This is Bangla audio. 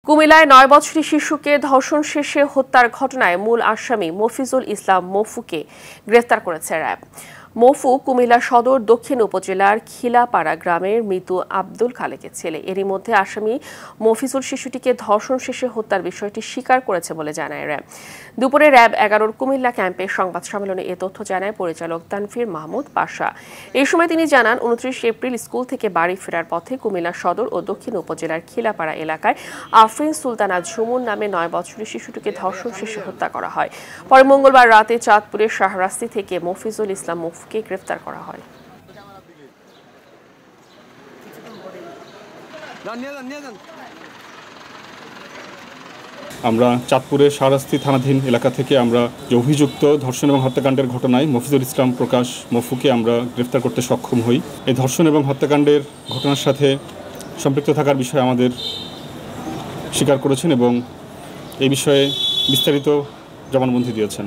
কুমিল্লায় ৯ বছরের শিশুকে ধর্ষণ শেষে হত্যার ঘটনায় মূল আসামি মফিজুল ইসলাম মফুকে গ্রেফতার করেছে র্যাব। মফু কুমিল্লা সদর দক্ষিণ উপজেলার খিলাপাড়া গ্রামের মৃত আব্দুল খালেকের ছেলে। এরই মধ্যে আসামি মফিজুল শিশুটিকে ধর্ষণ শেষে হত্যার বিষয়টি স্বীকার করেছে বলে জানায় র্যাব। দুপুরে র্যাব ১১ কুমিল্লা ক্যাম্পে সংবাদ সম্মেলনে এ তথ্য জানায় পরিচালক তানফির মাহমুদ পাশা। এই সময় তিনি জানান, ২৯ এপ্রিল স্কুল থেকে বাড়ি ফেরার পথে কুমিল্লা সদর ও দক্ষিণ উপজেলার খিলাপাড়া এলাকায় আফরিন সুলতানা ঝুমুর নামে ৯ বছরের শিশুটিকে ধর্ষণ শেষে হত্যা করা হয়। পরে মঙ্গলবার রাতে চাঁদপুরের শাহরাস্তি থেকে মফিজুল ইসলাম মফুকে গ্রেফতার করা হয়। আমরা চাঁদপুরের শাহরাস্তি থানাধীন এলাকা থেকে আমরা যে অভিযুক্ত ধর্ষণ এবং হত্যাকাণ্ডের ঘটনায় মফিজুল ইসলাম প্রকাশ মফুকে আমরা গ্রেফতার করতে সক্ষম হই। এই ধর্ষণ এবং হত্যাকাণ্ডের ঘটনার সাথে সম্পৃক্ত থাকার বিষয়ে আমাদের স্বীকার করেছেন এবং এই বিষয়ে বিস্তারিত জবানবন্দি দিয়েছেন।